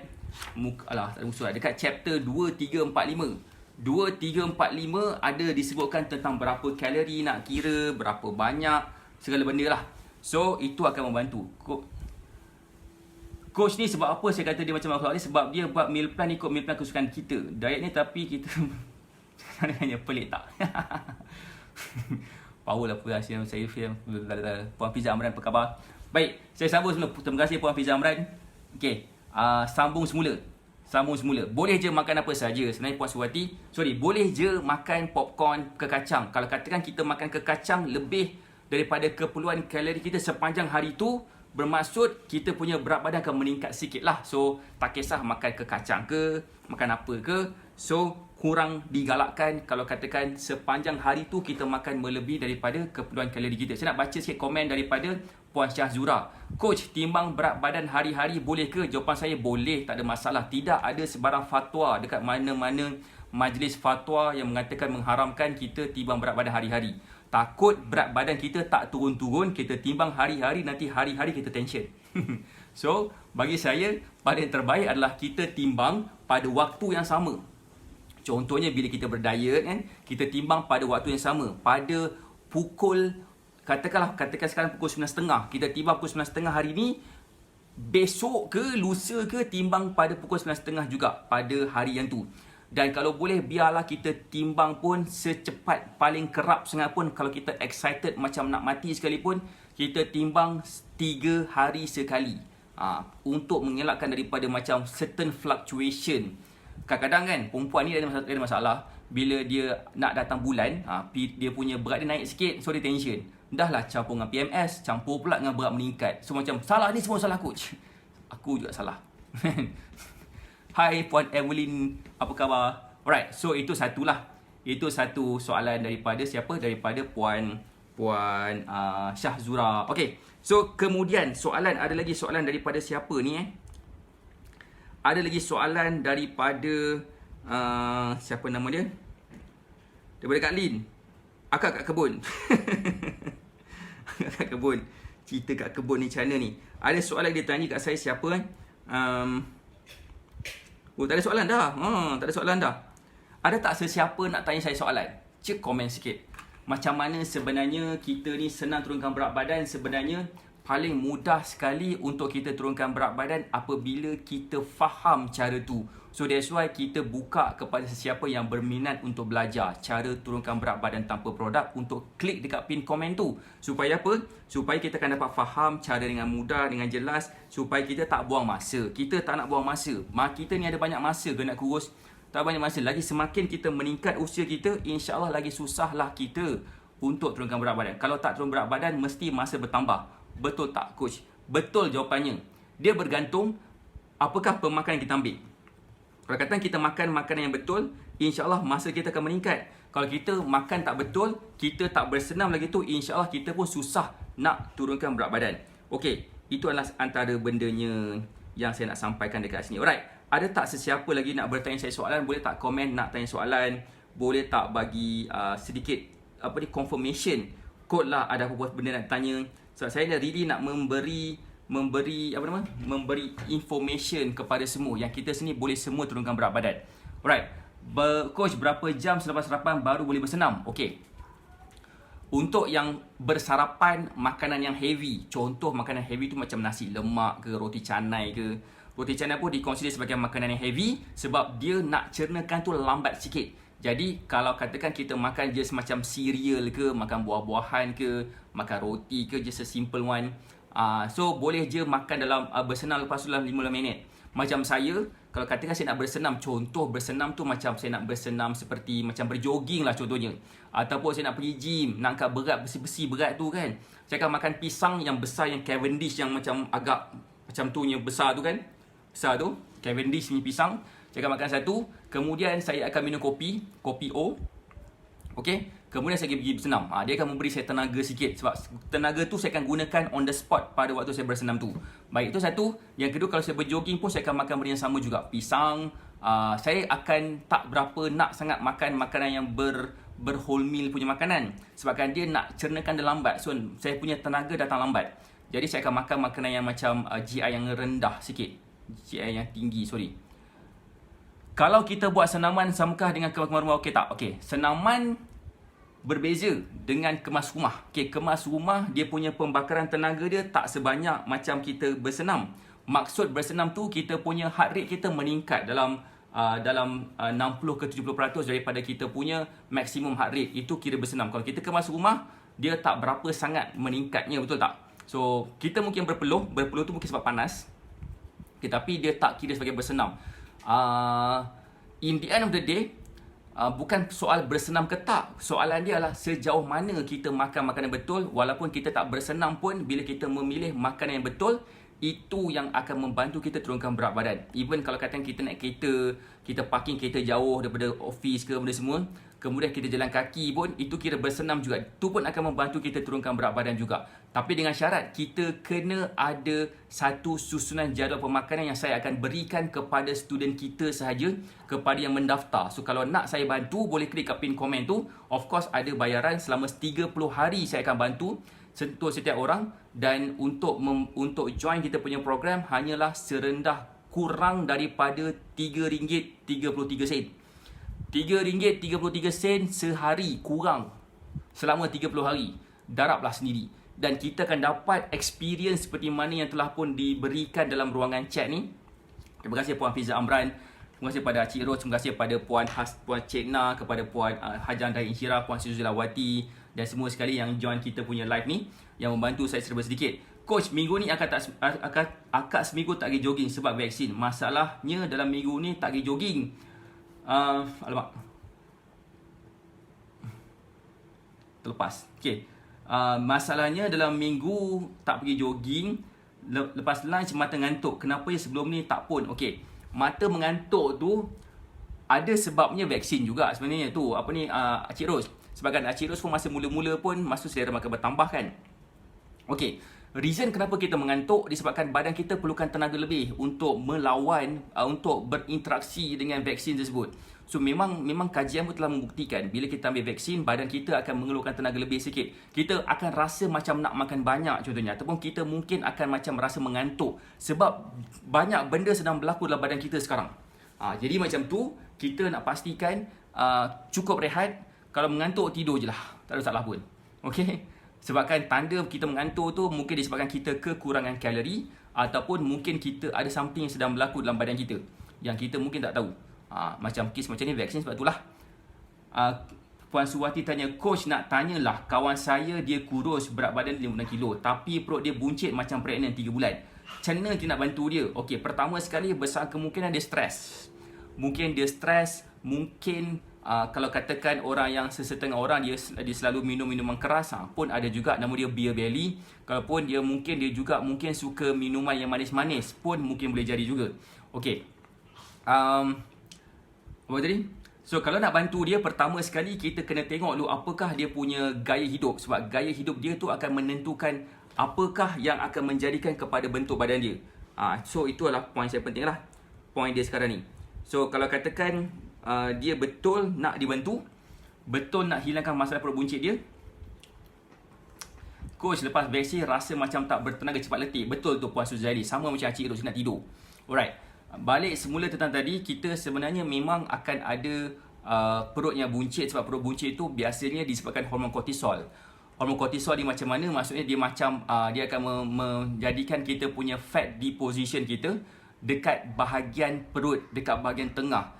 [SPEAKER 1] tak ada muka surat. Dekat chapter 2, 3, 4, 5. 2, 3, 4, 5 ada disebutkan tentang berapa kalori nak kira, berapa banyak, segala benda lah. So, itu akan membantu. Coach ni sebab apa saya kata dia macam makhluk ni? Sebab dia buat meal plan ikut meal plan kesukaan kita. Diet ni tapi kita hanya pelik tak? Power lah perhatian saya film. Puan Fiza Amran, apa khabar? Baik, saya sambung semula. Terima kasih Puan Fiza Amran. Okey, sambung semula. Boleh je makan apa saja. Sebenarnya Puan Suwati, boleh je makan popcorn, kekacang. Kalau katakan kita makan kekacang lebih daripada keperluan kalori kita sepanjang hari tu, bermaksud kita punya berat badan akan meningkat sikit lah. So, tak kisah makan kekacang ke, makan apa ke. So, kurang digalakkan kalau katakan sepanjang hari tu kita makan melebihi daripada keperluan kalori kita. Saya nak baca sikit komen daripada Puan Syahzura. Coach, timbang berat badan hari-hari boleh ke? Jawapan saya boleh, tak ada masalah. Tidak ada sebarang fatwa dekat mana-mana majlis fatwa yang mengatakan mengharamkan kita timbang berat badan hari-hari. Takut berat badan kita tak turun-turun, kita timbang hari-hari, nanti hari-hari kita tension. So, bagi saya, pada yang terbaik adalah kita timbang pada waktu yang sama. Contohnya bila kita berdiet kan, kita timbang pada waktu yang sama. Pada pukul, katakan sekarang pukul 9.30, kita timbang pukul 9.30 hari ni, besok ke lusa ke timbang pada pukul 9.30 juga pada hari yang tu. Dan kalau boleh biarlah kita timbang pun secepat, paling kerap sangat pun, kalau kita excited macam nak mati sekalipun, kita timbang 3 hari sekali. Untuk mengelakkan daripada macam certain fluctuation. Kadang-kadang kan perempuan ni ada masalah bila dia nak datang bulan, dia punya berat dia naik sikit, so dia tension. Dah lah campur dengan PMS, campur pula dengan berat meningkat. So macam salah ni semua salah coach. Aku juga salah. Hai Puan Evelyn, apa khabar? Alright, so itu satulah. Itu satu soalan daripada siapa? Daripada Puan Syahzura. Okay, so kemudian ada lagi soalan daripada siapa ni Ada lagi soalan daripada siapa nama dia? Daripada Kak Lin. Akak kat kebun. Kat kebun. Cerita kat kebun ni macam mana ni? Ada soalan dia tanya kat saya siapa tak ada soalan dah. Tak ada soalan dah. Ada tak sesiapa nak tanya saya soalan? Cek komen sikit. Macam mana sebenarnya kita ni senang turunkan berat badan? Sebenarnya paling mudah sekali untuk kita turunkan berat badan apabila kita faham cara tu. So that's why kita buka kepada sesiapa yang berminat untuk belajar cara turunkan berat badan tanpa produk untuk klik dekat pin komen tu. Supaya apa? Supaya kita akan dapat faham cara dengan mudah, dengan jelas, supaya kita tak buang masa. Kita tak nak buang masa. Kita ni ada banyak masa ke nak kurus? Tak banyak masa. Lagi semakin kita meningkat usia kita, insya-Allah lagi susahlah kita untuk turunkan berat badan. Kalau tak turun berat badan, mesti masa bertambah. Betul tak coach? Betul jawapannya. Dia bergantung apakah pemakanan kita ambil. Kalau kata kita makan makanan yang betul, insya-Allah masa kita akan meningkat. Kalau kita makan tak betul, kita tak bersenam lagi tu, insya-Allah kita pun susah nak turunkan berat badan. Okey, itu adalah antara bendanya yang saya nak sampaikan dekat sini. Alright, ada tak sesiapa lagi nak bertanya saya soalan? Boleh tak komen nak tanya soalan? Boleh tak bagi sedikit confirmation code lah, ada apa-apa benda nak tanya. So saya really nak memberi information kepada semua yang kita sini boleh semua turunkan berat badan. Alright. Coach, berapa jam selepas sarapan baru boleh bersenam? Okey. Untuk yang bersarapan makanan yang heavy, contoh makanan heavy tu macam nasi lemak ke, roti canai ke. Roti canai pun dikonsider sebagai makanan yang heavy sebab dia nak cernakan tu lambat sikit. Jadi kalau katakan kita makan je semacam cereal ke, makan buah-buahan ke, makan roti ke, just a simple one. So boleh je makan dalam bersenam lepas tu dalam 15 minit. Macam saya, kalau katakan saya nak bersenam, contoh bersenam tu macam saya nak bersenam seperti macam berjoging lah contohnya. Ataupun saya nak pergi gym, nak angkat berat, besi-besi berat tu kan. Saya akan makan pisang yang besar, yang Cavendish yang macam agak macam tu yang besar tu kan. Besar tu, Cavendish punya pisang. Saya akan makan satu. Kemudian saya akan minum kopi O. Okey. Kemudian saya pergi bersenam. Dia akan memberi saya tenaga sikit. Sebab tenaga tu saya akan gunakan on the spot pada waktu saya bersenam tu. Baik, itu satu. Yang kedua, kalau saya berjoging pun saya akan makan benda yang sama juga. Pisang. Saya akan tak berapa nak sangat makan makanan yang whole meal punya makanan. Sebabkan dia nak cernakan dia lambat. So, saya punya tenaga datang lambat. Jadi, saya akan makan makanan yang macam GI yang rendah sikit. GI yang tinggi, sorry. Kalau kita buat senaman samakah dengan kemas rumah? Okey tak? Okey. Senaman berbeza dengan kemas rumah. Okey, kemas rumah dia punya pembakaran tenaga dia tak sebanyak macam kita bersenam. Maksud bersenam tu kita punya heart rate kita meningkat dalam 60 ke 70% daripada kita punya maksimum heart rate. Itu kira bersenam. Kalau kita kemas rumah, dia tak berapa sangat meningkatnya, betul tak? So, kita mungkin berpeluh tu mungkin sebab panas. Okay, tapi dia tak kira sebagai bersenam. In the end of the day, bukan soal bersenam ke tak. Soalan dia adalah sejauh mana kita makan makanan betul. Walaupun kita tak bersenam pun, bila kita memilih makanan yang betul, itu yang akan membantu kita turunkan berat badan. Even kalau katakan kita naik kereta, kita parking kereta jauh daripada office ke benda semua, kemudian kita jalan kaki pun, itu kira bersenam juga. Itu pun akan membantu kita turunkan berat badan juga. Tapi dengan syarat, kita kena ada satu susunan jadual pemakanan yang saya akan berikan kepada student kita sahaja, kepada yang mendaftar. So kalau nak saya bantu, boleh klik kat pin komen tu. Of course ada bayaran selama 30 hari saya akan bantu sentuh setiap orang. Dan untuk join kita punya program hanyalah serendah kurang daripada RM3.33. RM3.33 sehari kurang selama 30 hari. Darablah sendiri. Dan kita akan dapat experience seperti mana yang telah pun diberikan dalam ruangan chat ni. Terima kasih Puan Fiza Amran. Terima kasih pada Cik Ros. Terima kasih pada Puan Cik Na, kepada Puan Hajan Dai Insyirah, Puan Suzilawati dan semua sekali yang join kita punya live ni, yang membantu saya serba sedikit. Coach, minggu ni akak seminggu tak pergi jogging sebab vaksin. Masalahnya dalam minggu ni tak pergi jogging. Alamak. Terlepas. Okay. Masalahnya dalam minggu tak pergi jogging. Lepas lunch mata ngantuk. Kenapa ya sebelum ni tak pun? Okay. Mata mengantuk tu ada sebabnya vaksin juga sebenarnya tu. Apa ni Cik Ros? Sebabkan Cik Ros pun masa mula-mula pun masa selera makan bertambah kan. Okay. Reason kenapa kita mengantuk disebabkan badan kita perlukan tenaga lebih untuk melawan, untuk berinteraksi dengan vaksin tersebut. So memang kajian pun telah membuktikan bila kita ambil vaksin, badan kita akan mengeluarkan tenaga lebih sikit. Kita akan rasa macam nak makan banyak contohnya, ataupun kita mungkin akan macam rasa mengantuk sebab banyak benda sedang berlaku dalam badan kita sekarang. Jadi macam tu kita nak pastikan cukup rehat. Kalau mengantuk tidur je lah, tak ada salah pun. Okay. Sebabkan tanda kita mengantuk tu mungkin disebabkan kita kekurangan kalori, ataupun mungkin kita ada something yang sedang berlaku dalam badan kita yang kita mungkin tak tahu. Macam kes macam ni vaksin, sebab itulah. Puan Suwati tanya, Coach nak tanyalah, kawan saya dia kurus, berat badan 56 kilo tapi perut dia buncit macam pregnant 3 bulan. Macam mana kita nak bantu dia? Okey, pertama sekali besar kemungkinan dia stres. Mungkin dia stres, mungkin kalau katakan orang yang sesetengah orang dia selalu minum minuman keras, pun ada juga nama dia beer belly. Kalaupun dia juga mungkin suka minuman yang manis-manis pun mungkin boleh jadi juga. Okey. Apa tadi? So kalau nak bantu dia, pertama sekali kita kena tengok dulu apakah dia punya gaya hidup, sebab gaya hidup dia tu akan menentukan apakah yang akan menjadikan kepada bentuk badan dia. So itu adalah poin saya penting lah. Poin dia sekarang ni. So kalau katakan dia betul nak dibantu, betul nak hilangkan masalah perut buncit dia. Coach, lepas vaksin rasa macam tak bertenaga, cepat letih. Betul tu Puan Suzali, sama macam Cik Ros nak tidur. Alright. Balik semula tentang tadi, kita sebenarnya memang akan ada perut yang buncit, sebab perut buncit tu biasanya disebabkan hormon kortisol. Hormon kortisol ni macam mana? Maksudnya dia macam dia akan menjadikan kita punya fat deposition kita dekat bahagian perut, dekat bahagian tengah.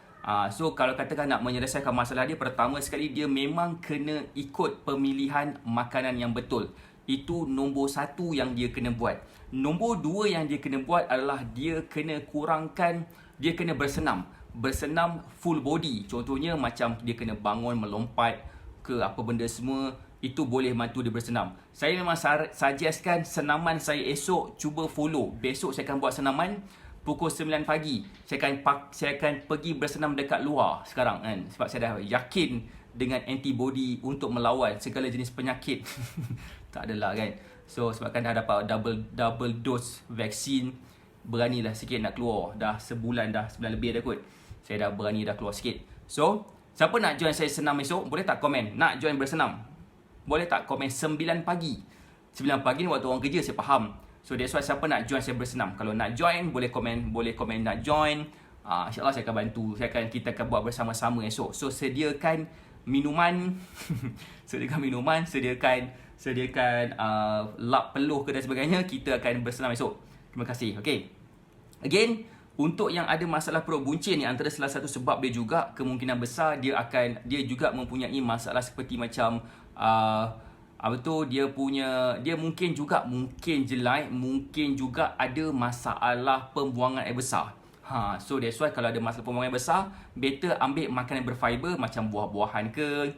[SPEAKER 1] So kalau katakan nak menyelesaikan masalah dia, pertama sekali dia memang kena ikut pemilihan makanan yang betul. Itu nombor 1 yang dia kena buat. Nombor 2 yang dia kena buat adalah dia kena kurangkan, dia kena bersenam. Bersenam full body. Contohnya macam dia kena bangun melompat ke apa benda semua, itu boleh bantu dia bersenam. Saya memang suggestkan senaman saya esok, cuba follow. Besok saya akan buat senaman pukul 9 pagi. Saya akan pergi bersenam dekat luar sekarang kan, sebab saya dah yakin dengan antibody untuk melawan segala jenis penyakit. Tak adalah kan. So sebabkan dah dapat double dose vaksin, beranilah sikit nak keluar. Dah sebulan lebih dah kot. Saya dah berani dah keluar sikit. So siapa nak join saya senam esok, boleh tak komen nak join bersenam? Boleh tak komen 9 pagi. 9 pagi ni waktu orang kerja, saya faham. So that's why siapa nak join saya bersenam, kalau nak join boleh komen nak join. InsyaAllah saya akan bantu. Kita akan buat bersama-sama esok. So sediakan minuman sediakan lap peluh ke dan sebagainya. Kita akan bersenam esok. Terima kasih. Okay. Again, untuk yang ada masalah perut buncit ni, antara salah satu sebab dia juga kemungkinan besar dia juga mempunyai masalah seperti macam dia mungkin jelai, mungkin juga ada masalah pembuangan air besar. So that's why kalau ada masalah pembuangan air besar, better ambil makanan berfiber macam buah-buahan ke.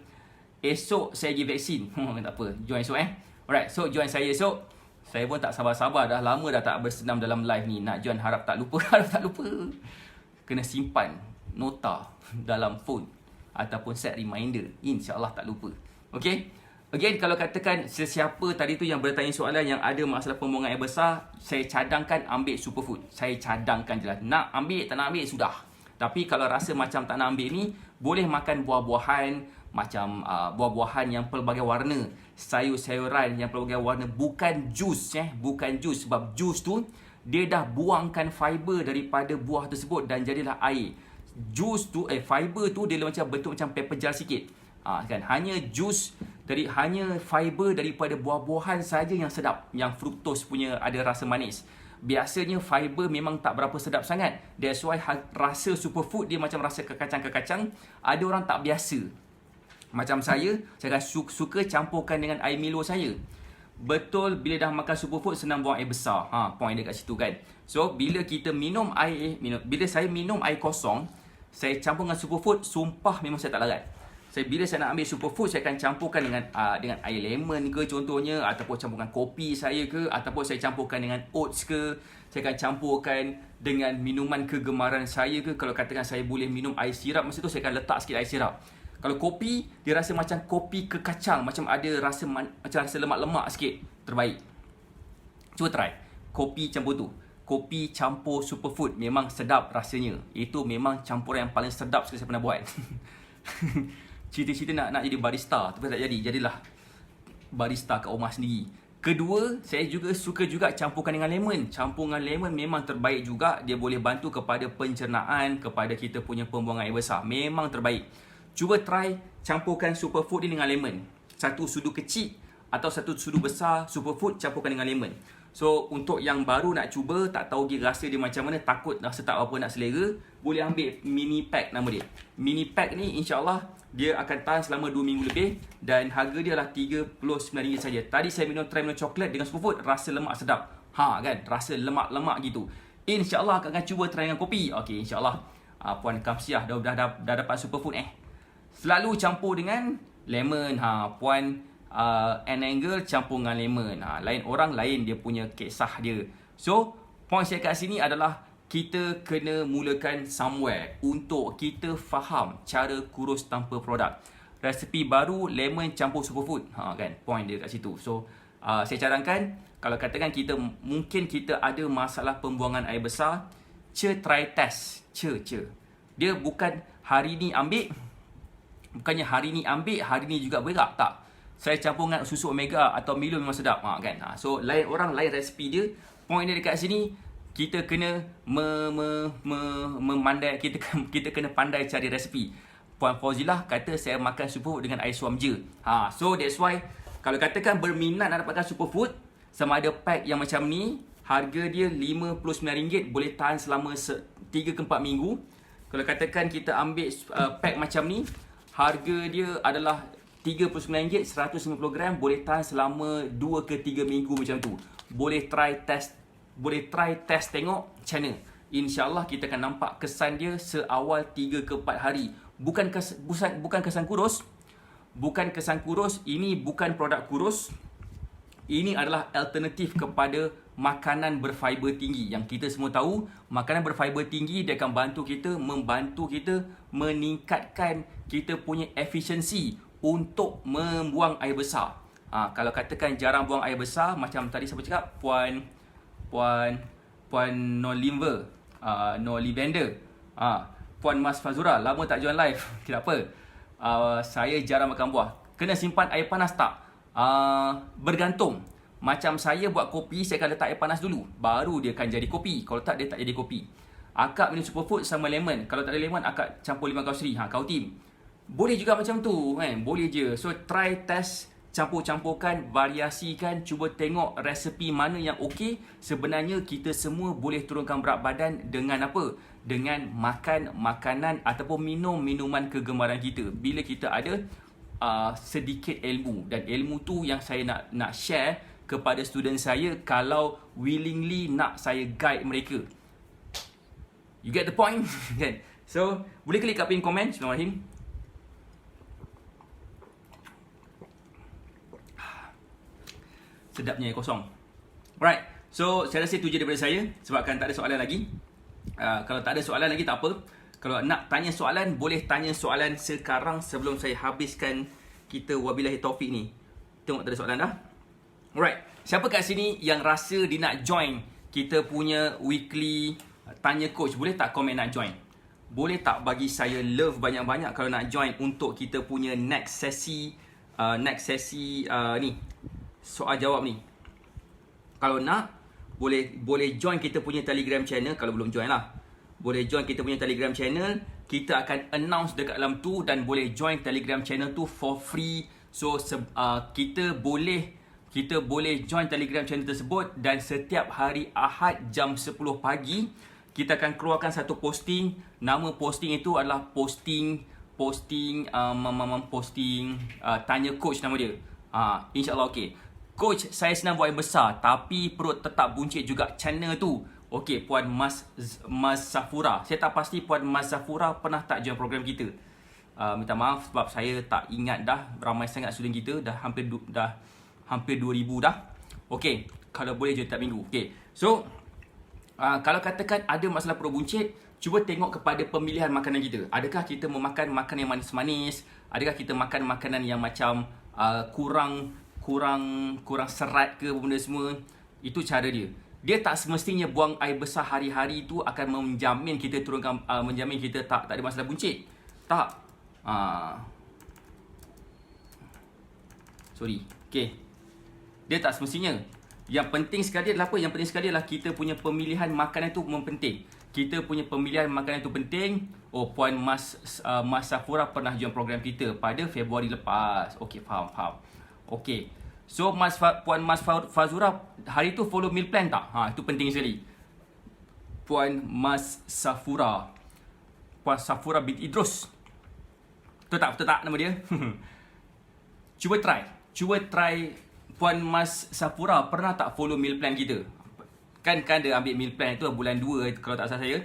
[SPEAKER 1] Esok saya pergi vaksin. Tak apa, join esok Alright, so join saya esok. Saya pun tak sabar-sabar, dah lama dah tak bersenam dalam live ni. Nak join, harap tak lupa. Kena simpan nota dalam phone ataupun set reminder. InsyaAllah tak lupa. Okay. Again, kalau katakan sesiapa tadi tu yang bertanya soalan yang ada masalah pembuangan air besar, saya cadangkan ambil superfood. Saya cadangkan je lah. Nak ambil, tak nak ambil, sudah. Tapi kalau rasa macam tak nak ambil ni, boleh makan buah-buahan, macam buah-buahan yang pelbagai warna, sayur-sayuran yang pelbagai warna, bukan jus bukan jus, sebab jus tu dia dah buangkan fiber daripada buah tersebut dan jadilah air. jus tu fiber tu dia macam bentuk macam paper jar sikit. Kan hanya jus dari hanya fiber daripada buah-buahan saja yang sedap, yang fruktos punya ada rasa manis. Biasanya fiber memang tak berapa sedap sangat. That's why rasa superfood dia macam rasa kekacang-kekacang. Ada orang tak biasa. Macam saya akan suka campurkan dengan air Milo saya. Betul, bila dah makan superfood senang buang air besar. Point dia kat situ kan. So bila kita bila saya minum air kosong, saya campur dengan superfood, sumpah memang saya tak larat. Bila saya nak ambil superfood, saya akan campurkan dengan air lemon ke contohnya, ataupun campurkan kopi saya ke, ataupun saya campurkan dengan oats ke, saya akan campurkan dengan minuman kegemaran saya ke. Kalau katakan saya boleh minum air sirap, masa tu saya akan letak sikit air sirap. Kalau kopi, dia rasa macam kopi kekacang, macam ada rasa macam rasa lemak-lemak sikit, terbaik. Cuba try kopi campur tu. Kopi campur superfood memang sedap rasanya. Itu memang campuran yang paling sedap sekali saya pernah buat. Cita-cita nak jadi barista, tapi tak jadi. Jadilah barista kat rumah sendiri. Kedua, saya juga suka juga campurkan dengan lemon. Campur dengan lemon memang terbaik juga. Dia boleh bantu kepada pencernaan, kepada kita punya pembuangan air besar. Memang terbaik. Cuba try campurkan superfood ni dengan lemon. Satu sudu kecil atau satu sudu besar superfood campurkan dengan lemon. So untuk yang baru nak cuba, tak tahu dia rasa dia macam mana, takut rasa tak apa nak selera, boleh ambil mini pack nama dia. Mini pack ni insyaAllah dia akan tahan selama 2 minggu lebih dan harga dia adalah RM39 saja. Tadi saya try minum coklat dengan superfood, rasa lemak sedap. Kan, rasa lemak-lemak gitu. InsyaAllah akan cuba try dengan kopi. Okey, insyaAllah. Puan Kamsiah dah dapat superfood selalu campur dengan lemon. Puan Angle campur dengan lemon. Lain orang lain dia punya kisah dia. So, point saya kat sini adalah kita kena mulakan somewhere untuk kita faham cara kurus tanpa produk. Resepi baru lemon campur superfood. Kan, point dia kat situ. So, saya cadangkan kalau katakan mungkin kita ada masalah pembuangan air besar, try test. Dia bukan hari ni ambil, bukannya hari ni ambil, hari ni juga berak, tak. Saya campur dengan susu omega atau Milo memang sedap. Kan. So lain orang lain resepi dia. Point dia dekat sini, kita kena memandai, kita kena pandai cari resepi. Puan Fauzilah kata saya makan superfood dengan air suam je. So that's why kalau katakan berminat nak dapatkan superfood, sama ada pack yang macam ni, harga dia RM59, boleh tahan selama 3 ke 4 minggu. Kalau katakan kita ambil pack macam ni, harga dia adalah RM39, 150 gram, boleh tahan selama 2 ke 3 minggu macam tu. Boleh try test tengok macam mana. InsyaAllah kita akan nampak kesan dia seawal 3 ke 4 hari. Bukan kesan kurus. Bukan kesan kurus. Ini bukan produk kurus. Ini adalah alternatif kepada makanan berfiber tinggi. Yang kita semua tahu, makanan berfiber tinggi dia akan membantu kita meningkatkan kita punya efisiensi untuk membuang air besar. Kalau katakan jarang buang air besar, macam tadi siapa cakap, Puan Nolivender, Puan Mas Fazura, lama tak join live. Tidak apa. Saya jarang makan buah. Kena simpan air panas tak? Bergantung. Macam saya buat kopi, saya akan letak air panas dulu, baru dia akan jadi kopi. Kalau tak, dia tak jadi kopi. Akak minum superfood sama lemon. Kalau tak ada lemon, akak campur limau kausri. Kau tim. Boleh juga macam tu kan. Boleh je. So try test, campur-campurkan, variasikan, cuba tengok resepi mana yang okey. Sebenarnya kita semua boleh turunkan berat badan dengan apa? Dengan makan makanan ataupun minum minuman kegemaran kita. Bila kita ada sedikit ilmu, dan ilmu tu yang saya nak share kepada student saya kalau willingly nak saya guide mereka. You get the point? Kan? So, boleh klik kat pin komen. Bismillahirrahmanirrahim. Sedapnya air kosong. Alright. So, saya rasa itu je daripada saya. Sebabkan tak ada soalan lagi. Kalau tak ada soalan lagi, tak apa. Kalau nak tanya soalan, boleh tanya soalan sekarang sebelum saya habiskan kita wabillahi taufik ni. Tengok tak ada soalan dah. Alright. Siapa kat sini yang rasa dia nak join kita punya weekly tanya coach? Boleh tak komen nak join? Boleh tak bagi saya love banyak-banyak kalau nak join untuk kita punya next sesi ni, soal jawab ni. Kalau nak, boleh join kita punya Telegram channel. Kalau belum join lah, boleh join kita punya Telegram channel. kita akan announce dekat dalam tu dan boleh join Telegram channel tu for free. So kita boleh join Telegram channel tersebut dan setiap hari Ahad jam 10 pagi kita akan keluarkan satu posting. Nama posting itu adalah posting tanya coach nama dia. InsyaAllah okey. Coach, saya senang buat air besar tapi perut tetap buncit juga channel tu. Okey, Puan Mas Safura. Saya tak pasti Puan Mas Safura pernah tak join program kita. Minta maaf sebab saya tak ingat dah. Ramai sangat student kita, dah hampir 2,000 dah. Okey, kalau boleh join tiap minggu. Okey. So, kalau katakan ada masalah perut buncit, cuba tengok kepada pemilihan makanan kita. Adakah kita memakan makanan yang manis-manis? Adakah kita makan makanan yang macam kurang serat ke benda semua? Itu cara dia. Dia tak semestinya buang air besar hari-hari tu akan menjamin kita menjamin kita tak ada masalah buncit. Tak. Sorry. Okey. Dia tak semestinya. Yang penting sekali adalah apa? Yang penting sekali adalah kita punya pemilihan makanan tu penting. Kita punya pemilihan makanan tu penting. Oh, Puan Mas Safura pernah join program kita pada Februari lepas. Okey, faham. Okey. So, Puan Mas Fazura hari tu follow meal plan tak? Itu penting sekali. Puan Mas Safura. Puan Safura bin Idrus. Betul tak nama dia? Cuba try. Puan Mas Safura pernah tak follow meal plan kita? Kan dia ambil meal plan tu bulan 2 kalau tak salah saya.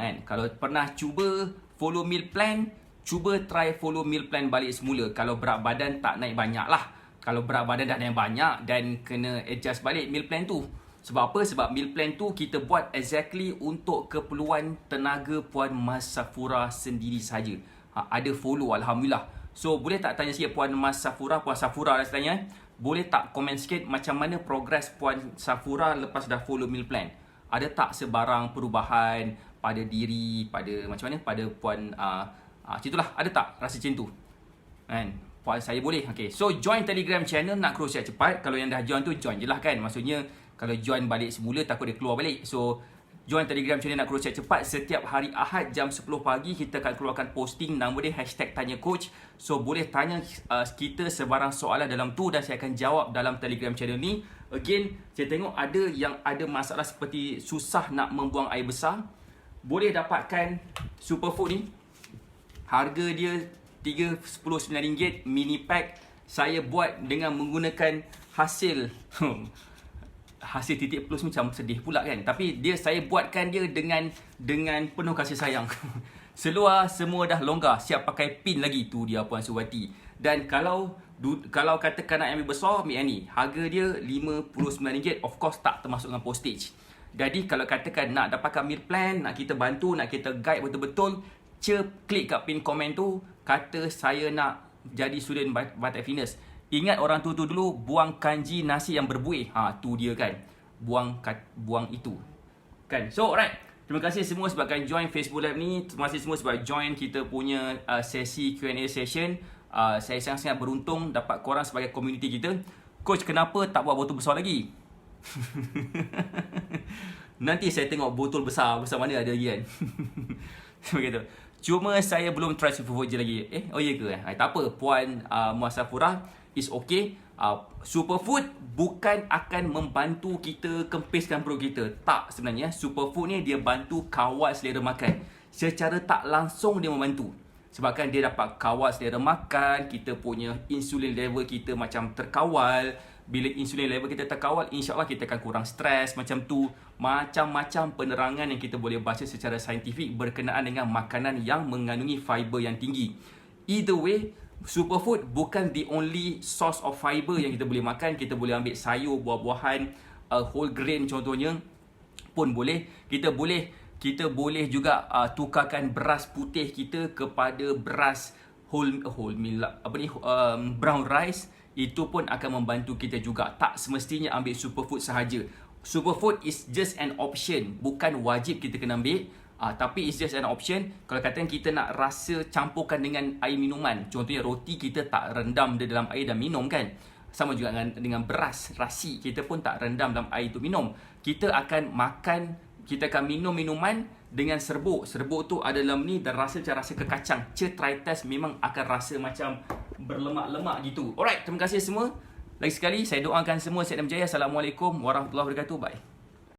[SPEAKER 1] Kan? Kalau pernah cuba follow meal plan, cuba try follow meal plan balik semula. Kalau berat badan tak naik banyak lah. Kalau berat badan dah naik banyak dan kena adjust balik meal plan tu. Sebab apa? Sebab meal plan tu kita buat exactly untuk keperluan tenaga Puan Mas Safura sendiri saja. Ada follow, Alhamdulillah. So, boleh tak tanya sikit Puan Mas Safura? Puan Safura dah tanya. Boleh tak komen sikit macam mana progres Puan Safura lepas dah follow meal plan? Ada tak sebarang perubahan pada diri, pada macam mana? Pada Puan, macam itulah. Ada tak rasa macam tu? Kan? Puan saya boleh. Okay. So, join Telegram channel nak cross-check cepat. Kalau yang dah join tu, join je lah kan. Maksudnya, kalau join balik semula, takut dia keluar balik. So, join Telegram channel nak cross-check cepat. Setiap hari Ahad jam 10 pagi, kita akan keluarkan posting. Nama dia #TanyaCoach. So, boleh tanya kita sebarang soalan dalam tu dan saya akan jawab dalam Telegram channel ni. Again, saya tengok ada yang ada masalah seperti susah nak membuang air besar. Boleh dapatkan Superfood ni. Harga dia RM10.9 mini pack. Saya buat dengan menggunakan hasil titik plus macam sedih pula kan. Tapi saya buatkan dia dengan penuh kasih sayang. Seluar semua dah longgar, siap pakai pin lagi. Tu dia Puan Suwati. Dan kalau katakan nak ambil besar, ambil yang ni. Harga dia RM59. Of course tak termasuk dengan postage. Jadi kalau katakan nak dapatkan meal plan, nak kita bantu, nak kita guide betul-betul, klik kat pin komen tu, kata saya nak jadi student Vital Fitness. Ingat orang tu dulu, buang kanji nasi yang berbuih. Tu dia kan. Buang itu. Kan? So, alright. Terima kasih semua sebab akan join Facebook Live ni. Terima kasih semua sebab join kita punya sesi Q&A session. Saya sangat-sangat beruntung dapat korang sebagai community kita. Coach, kenapa tak buat botol besar lagi? Nanti saya tengok botol besar mana ada lagi kan. Begitu. Cuma saya belum try Superfood je lagi. Oh iya ke? Tak apa. Puan Muasafura is okay. Superfood bukan akan membantu kita kempiskan perut kita. Tak sebenarnya. Superfood ni dia bantu kawal selera makan. Secara tak langsung dia membantu. Sebabkan dia dapat kawal selera makan. Kita punya insulin level kita macam terkawal. Bila insulin level kita terkawal, insyaAllah kita akan kurang stres macam tu. Macam-macam penerangan yang kita boleh baca secara saintifik berkenaan dengan makanan yang mengandungi fiber yang tinggi. Either way, Superfood bukan the only source of fiber yang kita boleh makan. Kita boleh ambil sayur, buah-buahan, whole grain contohnya pun boleh. Kita boleh juga tukarkan beras putih kita kepada beras brown rice. Itu pun akan membantu kita juga. Tak semestinya ambil Superfood sahaja. Superfood is just an option. Bukan wajib kita kena ambil. Tapi it's just an option. Kalau katakan kita nak rasa campurkan dengan air minuman. Contohnya roti kita tak rendam dia dalam air dan minum kan. Sama juga dengan beras, rasi. Kita pun tak rendam dalam air tu minum. Kita akan makan kita akan minum minuman dengan serbuk. Serbuk tu ada dalam ni dan rasa macam rasa kekacang. Try test, memang akan rasa macam berlemak-lemak gitu. Alright, terima kasih semua. Lagi sekali, saya doakan semua sihat dan berjaya. Assalamualaikum warahmatullahi wabarakatuh. Bye.